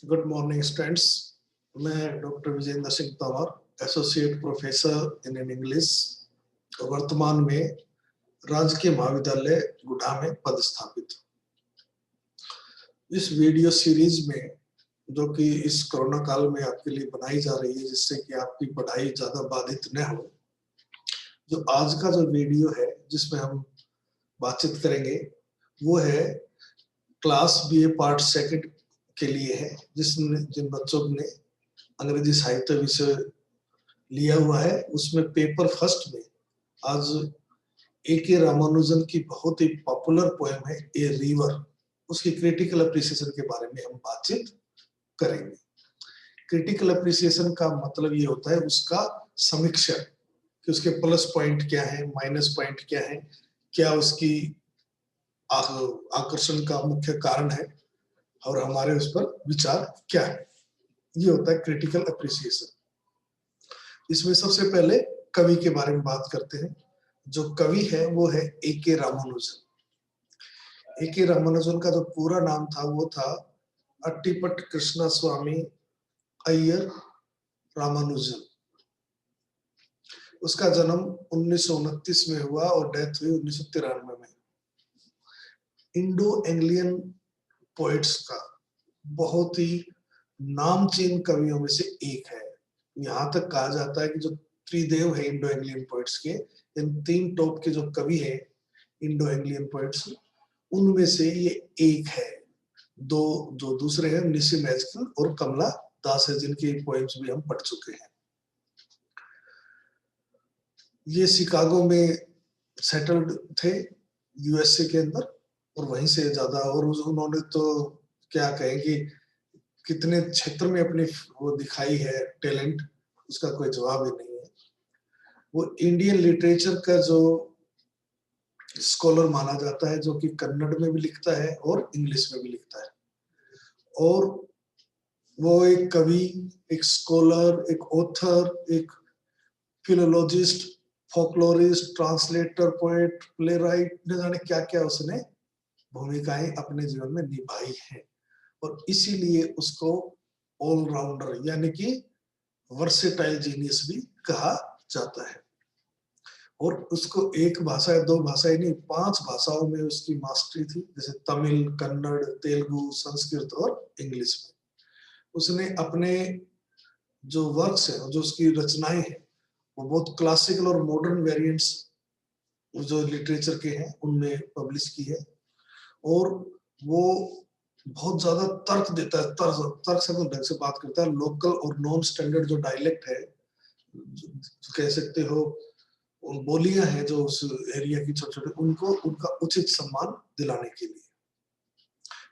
Good morning students. मैं doctor Vijendra Singh Tanwar, associate professor in English, वर्तमान में राजकीय महाविद्यालय गुढ़ा में पदस्थापित। इस वीडियो सीरीज में जो कि इस कोरोना काल में आपके लिए बनाई जा रही है, जिससे कि आपकी पढ़ाई ज्यादा बाधित न हो, जो आज का जो वीडियो है जिसमें हम बातचीत करेंगे वो है क्लास बीए पार्ट सेकंड के लिए है, जिन बच्चों ने अंग्रेजी साहित्य विषय लिया हुआ है। उसमें पेपर फर्स्ट में आज ए.के. रामानुजन की बहुत ही पॉपुलर पोएम है ए रिवर, उसकी क्रिटिकल अप्रिसिएशन के बारे में हम बातचीत करेंगे। क्रिटिकल अप्रिसिएशन का मतलब ये होता है उसका समीक्षण, कि उसके प्लस पॉइंट क्या है, माइनस पॉइंट क्या है, क्या उसकी आकर्षण का मुख्य कारण है और हमारे उस पर विचार क्या है। ये होता है क्रिटिकल अप्रिसिएशन। इसमें सबसे पहले कवि के बारे में बात करते हैं। जो कवि है वो है ए.के. रामानुजन। ए.के. रामानुजन का जो पूरा नाम था वो था अट्टीपट कृष्णा स्वामी अय्यर रामानुजन। उसका जन्म 1929 में हुआ और डेथ हुई 1993 में। इंडो एंग्लियन पोइट्स का बहुत ही नामचीन कवियों में से एक है। यहाँ तक कहा जाता है कि जो त्रिदेव है इंडो एंग्लियन पोइट्स के, इन तीन टॉप के जो कवि है इंडो एंग्लियन पोइट्स, उनमें से ये एक है। दो जो दूसरे हैं निसी मैजकिन और कमला दास है, जिनकी पोएम्स भी हम पढ़ चुके हैं। ये शिकागो में सेटल्ड थे यूएसए के अंदर, और वहीं से ज्यादा, और उन्होंने तो क्या कहें कि कितने क्षेत्र में अपनी वो दिखाई है टैलेंट, उसका कोई जवाब ही नहीं है। वो इंडियन लिटरेचर का जो स्कॉलर माना जाता है, जो कि कन्नड़ में भी लिखता है और इंग्लिश में भी लिखता है। और वो एक कवि, एक स्कॉलर, एक ऑथर, एक फिलोलॉजिस्ट, फोकलोरिस्ट, ट्रांसलेटर, पोएट, प्लेराइट, न जाने क्या क्या उसने भूमिकाएं अपने जीवन में निभाई है। और इसीलिए उसको ऑलराउंडर यानी कि वर्सेटाइल जीनियस भी कहा जाता है। और उसको एक भाषा या दो भाषाएं नहीं, 5 भाषाओं में उसकी मास्टरी थी, जैसे तमिल, कन्नड़, तेलुगु, संस्कृत और इंग्लिश में। उसने अपने जो वर्क्स है, जो उसकी रचनाएं हैं, वो बहुत क्लासिकल और मॉडर्न वेरिएंट्स जो लिटरेचर के हैं उनमें पब्लिश की है। और वो बहुत ज्यादा तर्क देता है, तर्क से ढंग से बात करता है। लोकल और नॉन स्टैंडर्ड जो डायलेक्ट है, कह सकते हो बोलियां हैं जो उस एरिया की छोटे छोटे, उनको उनका उचित सम्मान दिलाने के लिए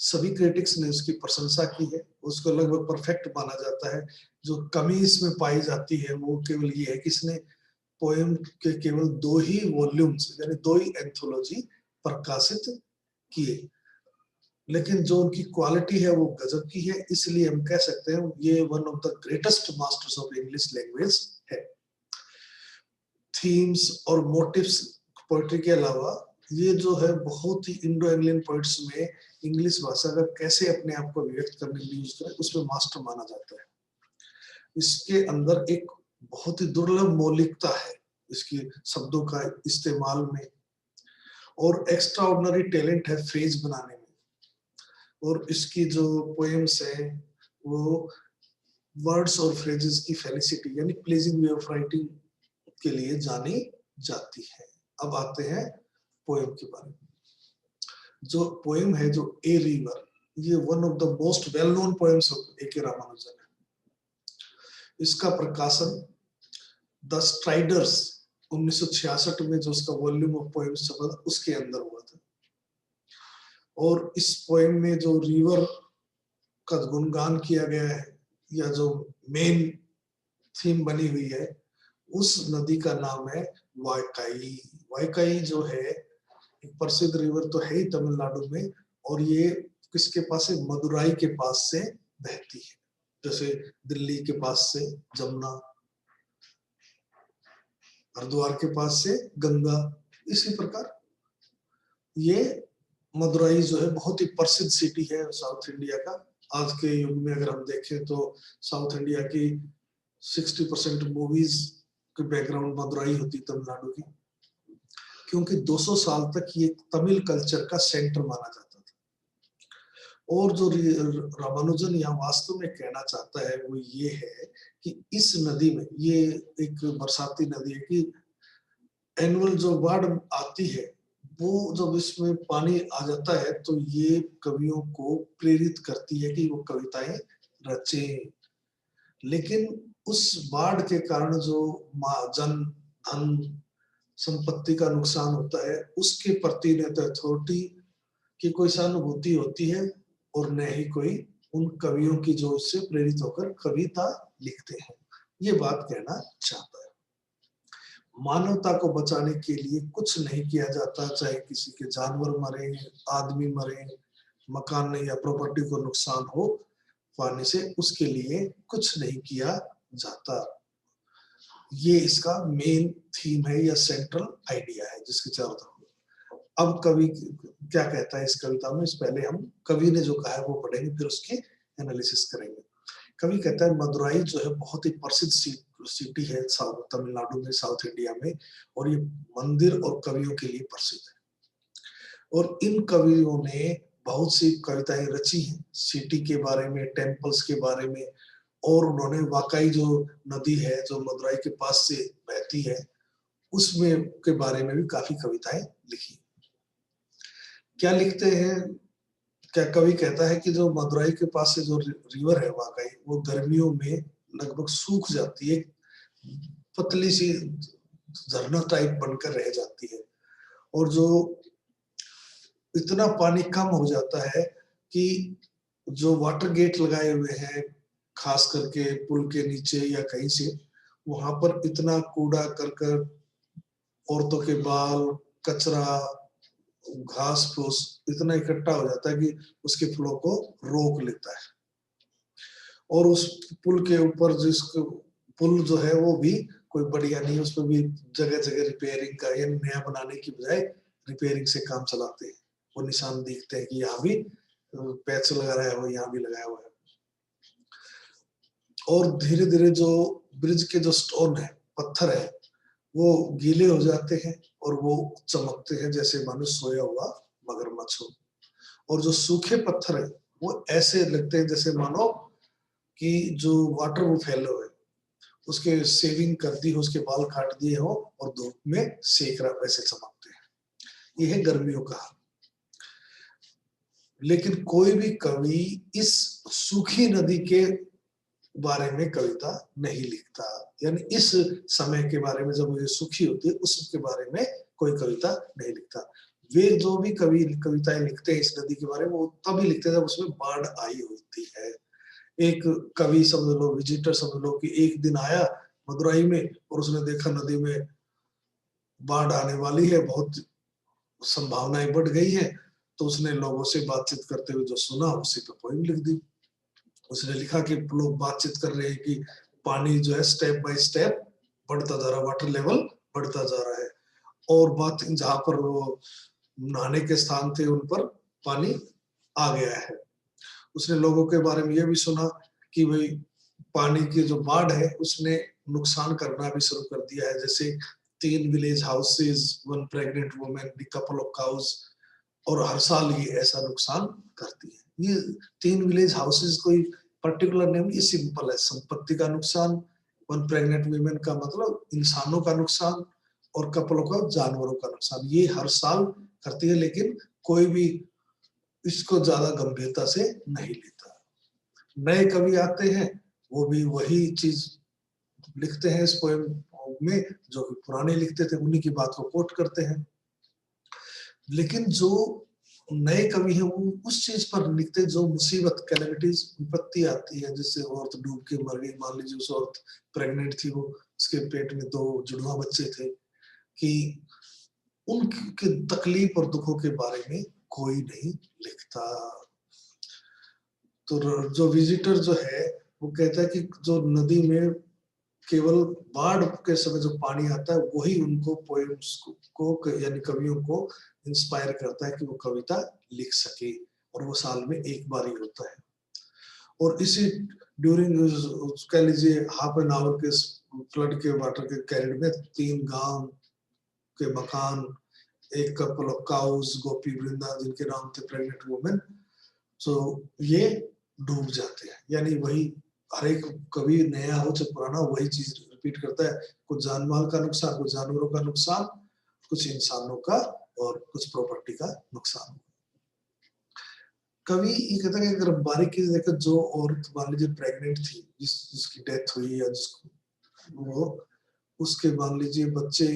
सभी क्रिटिक्स ने उसकी प्रशंसा की है। उसको लगभग परफेक्ट माना जाता है। जो कमी इसमें पाई जाती है वो केवल ये है कि इसने पोएम के केवल 2 ही वॉल्यूम्स यानी 2 ही एंथोलॉजी प्रकाशित किए, लेकिन जो उनकी क्वालिटी है वो गजब की है। इसलिए हम कह सकते हैं ये one of the greatest masters of English language है। थीम्स और मोटिव्स पोएट्री के अलावा ये जो है बहुत ही इंडो एंग्लियन पोइट्स में इंग्लिश भाषा का कैसे अपने आप को व्यक्त करने के लिए यूज करें, उसमें मास्टर माना जाता है। इसके अंदर एक बहुत ही दुर्लभ मौलिकता है इसकी शब्दों का इस्तेमाल में, और एक्स्ट्रा ऑर्डिनरी टैलेंट है फ्रेज बनाने में। और इसकी जो पोएम्स है वो वर्ड्स और फ्रेजेस की फेलिसिटी यानी प्लीजिंग वे ऑफ राइटिंग के लिए जानी जाती है। अब आते हैं पोएम के बारे में। जो पोएम है जो ए रिवर, ये one of the most well known poems of A K. Ramanujan है। इसका प्रकाशन द स्ट्राइडर्स 1966 में जो उसका वॉल्यूम ऑफ पोएम्स छपा था उसके अंदर हुआ था। और इस पोएम में जो रिवर का गुणगान किया गया है या जो मेन थीम बनी हुई है, उस नदी का नाम है वाईकाई। वाईकाई जो है एक प्रसिद्ध रिवर तो है ही तमिलनाडु में, और ये किसके पास है, मदुराई के पास से बहती है। जैसे दिल्ली के पास से जमुना, हरिद्वार के पास से गंगा, इसी प्रकार ये मदुराई जो है बहुत ही प्रसिद्ध सिटी है साउथ इंडिया का, आज के युग में अगर हम देखें तो साउथ इंडिया की 60% मूवीज के बैकग्राउंड मदुराई होती तमिलनाडु की, क्योंकि 200 साल तक ये तमिल कल्चर का सेंटर माना जाता था। और जो रामानुजन यहाँ वास्तव में कहना चाहता है वो ये है कि इस नदी में, ये एक बरसाती नदी है, कि एनुअल जो बाढ़ आती है वो जब इसमें पानी आ जाता है तो ये कवियों को प्रेरित करती है कि वो कविताएं रचें। लेकिन उस बाढ़ के कारण जो जन धन संपत्ति का नुकसान होता है उसके प्रति न तो अथॉरिटी की कोई सहानुभूति होती है और न ही कोई उन कवियों की जो इससे प्रेरित होकर कविता लिखते हैं। ये बात कहना चाहता है। मानवता को बचाने के लिए कुछ नहीं किया जाता, चाहे किसी के जानवर मरे, आदमी मरे, मकान या प्रॉपर्टी को नुकसान हो पानी से, उसके लिए कुछ नहीं किया जाता। ये इसका मेन थीम है या सेंट्रल आइडिया है जिसके चारों तरफ। अब कवि क्या कहता है इस कविता में, इस पहले हम कवि ने जो कहा है वो पढ़ेंगे, फिर उसकी एनालिसिस करेंगे। कवि कहता है मदुराई जो है बहुत ही प्रसिद्ध सिटी है तमिलनाडु में, साउथ इंडिया में, और ये मंदिर और कवियों के लिए प्रसिद्ध है। और इन कवियों ने बहुत सी कविताएं रची हैं सिटी के बारे में, टेम्पल्स के बारे में, और उन्होंने वाकई जो नदी है जो मदुराई के पास से बहती है उसमें के बारे में भी काफी कविताएं लिखी। क्या लिखते हैं, क्या कवि कहता है कि जो मदुराई के पास से जो रिवर है वाकई वो गर्मियों में लगभग सूख जाती है, पतली सी झरना टाइप बनकर रह जाती है, और जो इतना पानी कम हो जाता है कि जो वाटर गेट लगाए हुए हैं खास करके पुल के नीचे या कहीं से, वहां पर इतना कूड़ा करकट, औरतों के बाल, कचरा, घास फूस इतना इकट्ठा हो जाता है कि उसके फ्लो को रोक लेता है। और उस पुल के ऊपर जिसको पुल जो है वो भी कोई बढ़िया नहीं, उसमें भी जगह जगह रिपेयरिंग का, यानी नया बनाने की बजाय रिपेयरिंग से काम चलाते हैं। वो निशान दिखते हैं कि यहाँ भी पैच लगाया हुआ, यहाँ भी लगाया हुआ है। और धीरे धीरे जो ब्रिज के जो स्टोन है, पत्थर है, वो गीले हो जाते हैं और वो चमकते हैं जैसे मानो सोया हुआ मगरमच्छ हो। और जो सूखे पत्थर है वो ऐसे लगते हैं जैसे मानो कि जो वाटर वो फैले हुए, उसके सेविंग कर दी हो, उसके बाल काट दिए हो और धूप में सेक रहा, वैसे चमकते हैं। ये है गर्मियों का हाल। लेकिन कोई भी कवि इस सूखी नदी के बारे में कविता नहीं लिखता, यानी इस समय के बारे में जब ये सूखी होती है उसके बारे में कोई कविता नहीं लिखता। वे जो भी कवि कविताएं लिखते हैं इस नदी के बारे में वो तभी लिखते हैं जब उसमें बाढ़ आई होती है। एक कवि समझ लो, विजिटर समझ लो, कि एक दिन आया मदुराई में और उसने देखा नदी में बाढ़ आने वाली है, बहुत संभावनाएं बढ़ गई है, तो उसने लोगों से बातचीत करते हुए जो सुना उसी पे पोइम लिख दी। उसने लिखा कि लोग बातचीत कर रहे हैं कि पानी जो है स्टेप बाय स्टेप बढ़ता जा रहा है, वाटर लेवल बढ़ता जा रहा है, और बात जहां पर वो नहाने के स्थान थे उन पर पानी आ गया है। उसने लोगों के बारे में यह भी सुना कि भाई पानी की जो बाढ़ है उसने नुकसान करना भी शुरू कर दिया है, जैसे 3 village houses, 1 pregnant women, couple of cows, और हर साल ये ऐसा नुकसान करती है। ये 3 विलेज हाउसेस कोई पर्टिकुलर नेम, ये सिंपल है, संपत्ति का नुकसान, 1 प्रेग्नेंट वुमेन का मतलब इंसानों का नुकसान, और कपलों का जानवरों का नुकसान, ये हर साल करती है। लेकिन कोई भी इसको ज्यादा गंभीरता से नहीं लेता। नए कवि आते हैं वो भी वही चीज लिखते हैं इस पोएम में जो कि पुराने लिखते थे, उन्हीं की बात को कोट करते हैं। लेकिन जो नए कवि हैं वो उस चीज पर लिखते हैं जो मुसीबत, कैलेमिटीज, विपत्ति आती है, जिससे औरत डूब के मर गई, मान लीजिए उस औरत प्रेग्नेंट थी, वो उसके पेट में 2 जुड़वा बच्चे थे, कि उनके तकलीफ और दुखों के बारे में कोई नहीं लिखता। तो जो विजिटर जो है वो कहता है कि जो नदी में केवल बाढ़ के समय जो पानी आता है वही उनको पोएम्स को यानी कवियों को इंस्पायर करता है कि वो कविता लिख सके, और वो साल में एक बार ही होता है। और इसी ड्यूरिंग कह लीजिए हाफ एन आवर के फ्लड के वाटर के कैरियर में 3 गांव के मकान, एक कपल ऑफ काउस, गोपी वृंदा जिनके नाम थे प्रेग्नेंट वुमेन, तो ये डूब जाते हैं। यानी वही हर एक कभी नया हो चाहे पुराना वही चीज रिपीट करता है, कुछ जान माल का नुकसान, कुछ जानवरों का नुकसान, कुछ इंसानों का और कुछ प्रॉपर्टी का नुकसान। कभी ये कहता है कि अगर बारीकी से देखो, जो औरत मान लीजिए प्रेग्नेंट थी, जिसकी डेथ हुई या जिसको वो, उसके मान लीजिए बच्चे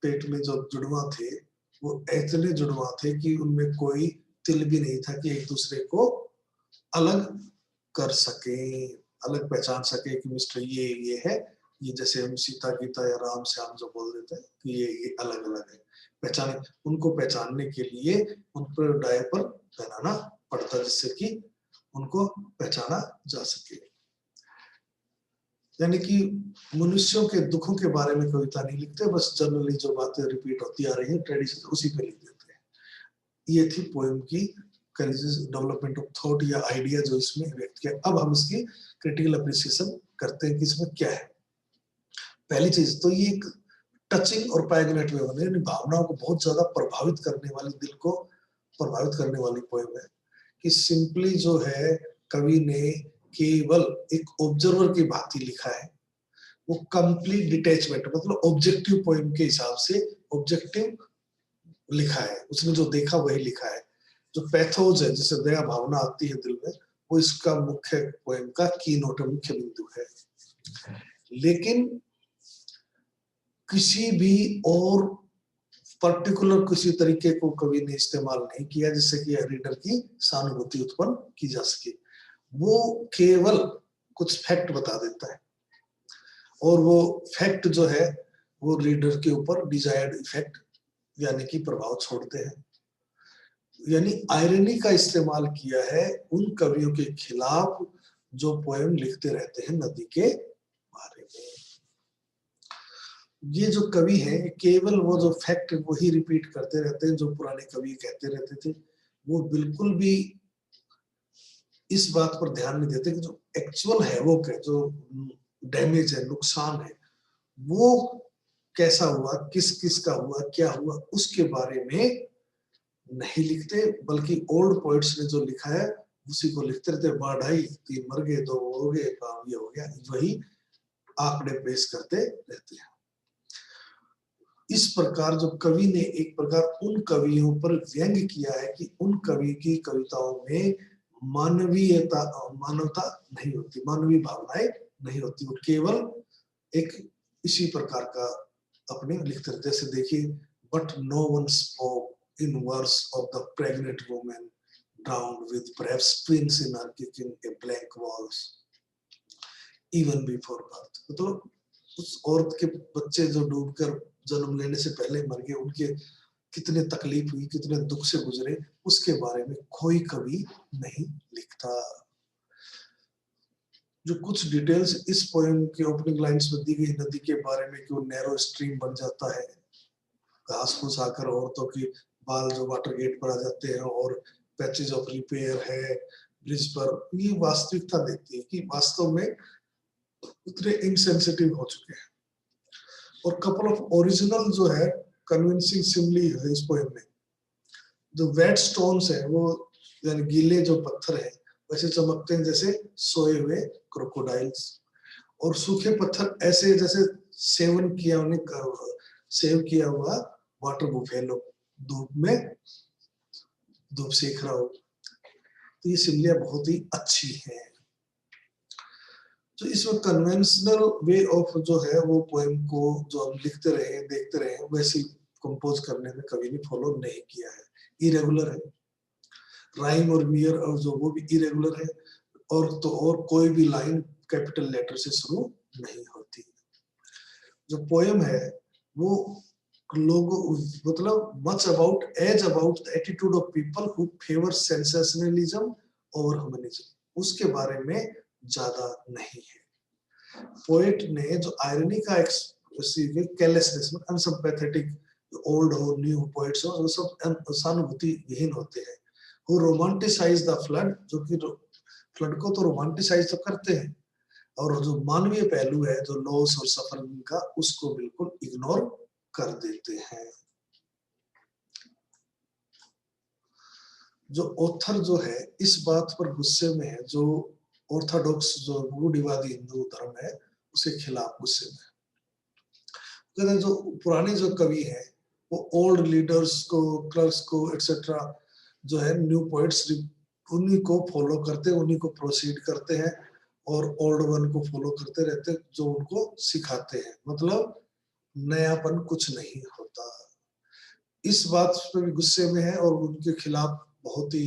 पेट में जो जुड़वा थे वो इतने जुड़वा थे कि उनमें कोई तिल भी नहीं था कि एक दूसरे को अलग कर सके, अलग पहचान सके कि मिस्टर ये है, ये जैसे हम सीता गीता या राम श्याम जो बोल देते हैं कि ये अलग अलग है। पहचाने, उनको पहचानने के लिए उन पर डायपर पहनाना पड़ता जिससे कि उनको पहचाना जा सके। यानी कि मनुष्यों के दुखों के बारे में कविता नहीं लिखते, बस जनरली जो बातें रिपीट होती आ रही है ट्रेडिशन उसी पे लिख देते हैं। ये थी पोएम की डेवलपमेंट ऑफ थॉट या आइडिया जो इसमें व्यक्त किया। अब हम इसकी क्रिटिकल अप्रिसिएशन करते हैं कि इसमें क्या है। पहली चीज तो ये एक टचिंग और पैगनेट वे यानी भावनाओं को बहुत ज्यादा प्रभावित करने वाली, दिल को प्रभावित करने वाली पोएम है कि सिंपली जो है कवि ने केवल एक ऑब्जर्वर की भांति लिखा है। वो कंप्लीट डिटैचमेंट मतलब ऑब्जेक्टिव पोएम के हिसाब से ऑब्जेक्टिव लिखा है, उसने जो देखा वही लिखा है। जो पैथोज है जिससे दया भावना आती है दिल में, वो इसका मुख्य पोएम का की नोट मुख्य बिंदु है। लेकिन किसी भी और पर्टिकुलर किसी तरीके को कवि ने इस्तेमाल नहीं किया जिससे कि रीडर की सहानुभूति उत्पन्न की जा सके। वो केवल कुछ फैक्ट बता देता है और वो फैक्ट जो है वो रीडर के ऊपर डिजायर्ड इफेक्ट यानी कि प्रभाव छोड़ते हैं। यानी आयरनी का इस्तेमाल किया है उन कवियों के खिलाफ जो पोएम लिखते रहते हैं नदी के बारे में। ये जो कवि है केवल वो जो फैक्ट वही रिपीट करते रहते हैं जो पुराने कवि कहते रहते थे। वो बिल्कुल भी इस बात पर ध्यान नहीं देते कि जो एक्चुअल हैवोक है, जो डैमेज है, नुकसान है, वो कैसा हुआ, किस किस का हुआ, क्या हुआ, उसके बारे में नहीं लिखते। बल्कि ओल्ड पोइट्स ने जो लिखा है उसी को लिखते रहते। बाढ़ आई, 3 मर गए, 2 हो गए, काम ये हो गया, वही आंकड़े पेश करते रहते हैं। इस प्रकार जो कवि ने एक प्रकार उन कवियों पर व्यंग्य किया है कि उन कवि की कविताओं में मानवीयता, मानवता नहीं होती, मानवीय भावनाएं नहीं होती। वो केवल एक इसी प्रकार का अपने लिखते रहते। जैसे देखिए, but no one spoke in verse of the pregnant woman drowned with perhaps twins in her kicking a blank walls even before birth। मतलब उस औरत के बच्चे जो डूबकर जन्म लेने से पहले मर गए, उनके कितने तकलीफ हुई, कितने दुख से गुजरे, उसके बारे में कोई कवि नहीं लिखता। जो कुछ डिटेल्स इस पोएम के ओपनिंग लाइंस में दी गई नदी के बारे में कि वो नैरो स्ट्रीम बन जाता है, घास फूस आकर औरतों की बाल जो वाटर गेट पर आ जाते हैं और पैचेज ऑफ रिपेयर है ब्रिज पर, ये वास्तविकता देती है कि वास्तव में उतने इनसेंसिटिव हो चुके हैं। और कपल ऑफ ओरिजिनल जो है कन्विंसिंग सिमली है इस पोएम में। जो वेट स्टोन्स है वो यानी गीले जो पत्थर है वैसे चमकते हैं जैसे सोए हुए क्रोकोडाइल्स, और सूखे पत्थर ऐसे जैसे सेवन किया उन्हें सेव किया हुआ वाटर बुफेलो धूप में धूप सेक रहा हो। तो ये सिमलियां बहुत ही अच्छी है। तो इसमें कन्वेंशनल वे ऑफ जो है वो पोएम को जो हम लिखते रहे देखते रहे वैसे कंपोज करने में कवि ने फॉलो नहीं किया है। इरेगुलर है, राइम और मीयर और जो वो भी इरेगुलर है, और तो और कोई भी लाइन कैपिटल लेटर से शुरू नहीं होती। जो पोएम है वो लोगों मतलब much about as about the attitude of people who favour sensationalism over humanism, उसके बारे में ज्यादा नहीं है। पोएट ने जो आयरनी का केयरलेसनेस में अनसिंपैथेटिक, ओल्ड हो न्यू पोएट्स हो वो सब सहानुभूति विहीन होते हैं। हु रोमांटिसाइज द फ्लड, जो कि फ्लड को तो रोमांटिसाइज तो करते हैं, और जो मानवीय पहलू है, जो लॉस और सफरिंग का, उसको बिल्कुल इग्नोर कर देते हैं। जो ऑथर जो है इस बात पर गुस्से में है, जो ऑर्थोडॉक्स जो रूढ़िवादी हिंदू धर्म है उसके खिलाफ गुस्से में है। जो पुराने जो कवि हैं वो ओल्ड लीडर्स को, क्लर्क्स को एक्सेट्रा जो है न्यू पोएट्स उन्हीं को फॉलो करते, उन्हीं को प्रोसीड करते हैं और ओल्ड वन को फॉलो करते रहते हैं, जो उनको सिखाते हैं। मतलब नयापन कुछ नहीं होता। इस बात पे भी गुस्से में है और उनके खिलाफ बहुत ही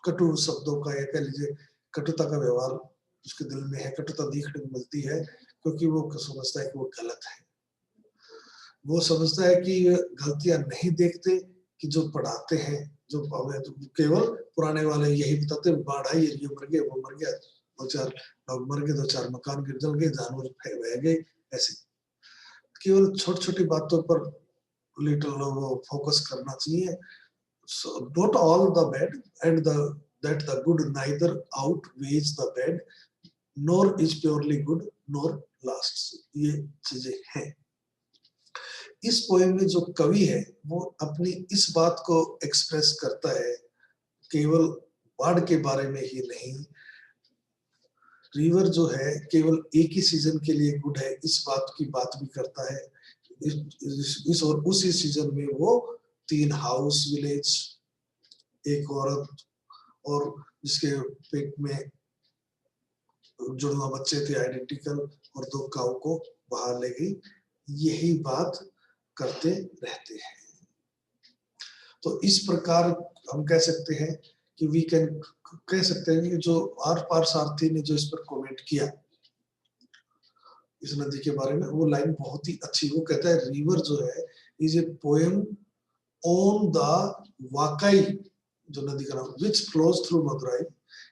कटु शब्दों का, या कह लीजिए कटुता का व्यवहार उसके दिल में है, कटुता देखने को मिलती है, क्योंकि वो समझता है कि वो गलत है। वो समझता है कि गलतियां नहीं देखते कि जो पढ़ाते हैं, जो केवल पुराने वाले यही बताते हैं, बाढ़ आई, ये मर गए, वो मर गया, 2-4 लोग मर गए, 2-4 मकान गिर जल गए, जानवर बह गए, ऐसे केवल छोटी-छोटी बातों पर लिटिल फोकस करना चाहिए। So not all the bad, and that the good neither outweighs the bad, nor is purely good nor lasts. ये चीजें हैं। इस पोएम में जो कवि है वो अपनी इस बात को एक्सप्रेस करता है, केवल बाढ़ के बारे में ही नहीं, रिवर जो है केवल एक ही सीजन के लिए गुड है, इस बात की बात भी करता है। इस और उसी सीजन में वो 3 हाउस विलेज, एक औरत और जिसके पेट में जुड़वा बच्चे थे आइडेंटिकल, और 2 काऊ को बाहर ले गई, यही बात करते रहते हैं। तो इस प्रकार हम कह सकते हैं कि वी कैन कह सकते हैं कि जो आर पार सारथी ने जो इस पर कमेंट किया इस नदी के बारे में, वो लाइन बहुत ही अच्छी, वो कहता है रिवर जो है is a poem on the वाकई, जो नदी का नाम, which flows through Madurai,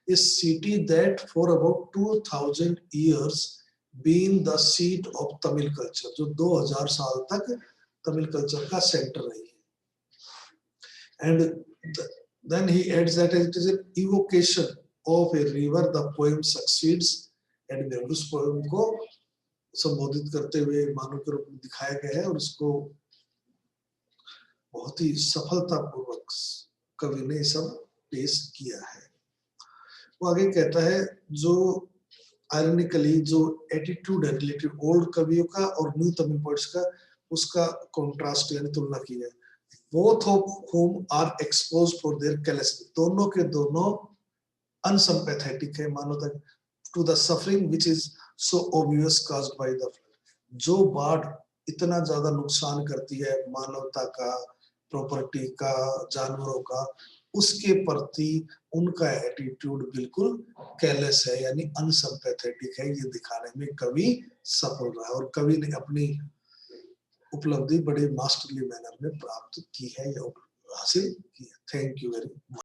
a city that for about 2000 years been the seat of Tamil culture, जो 2000 साल तक तमिल कल्चर का सेंटर रही है। And then he adds that it is an evocation of a river, the poem succeeds, and उस poem को संबोधित करते हुए मानव के रूप में दिखाया गया है, और उसको बहुत ही सफलतापूर्वक कवि ने सब पेश किया है। वो आगे कहता है, जो आयरनिकली जो एटीट्यूड है रिलेटेड ओल्ड कवियों का और न्यू तमिल पोएट्स का, उसका कॉन्ट्रास्ट यानी तुलना की है। Both of whom are exposed for their callousness, दोनों के दोनों अनसिम्पैथेटिक है मानवता to the suffering which is so obvious caused by the flood। जो बाढ़ इतना ज्यादा नुकसान करती है मानवता का, प्रॉपर्टी का, जानवरों का, उसके प्रति उनका एटीट्यूड बिल्कुल केयरलेस है, यानी अनसिम्पैथेटिक है। ये दिखाने में कवि सफल रहा है, और कवि ने अपनी उपलब्धि बड़े मास्टरली मैनर में प्राप्त की है या हासिल की है। Thank you very much.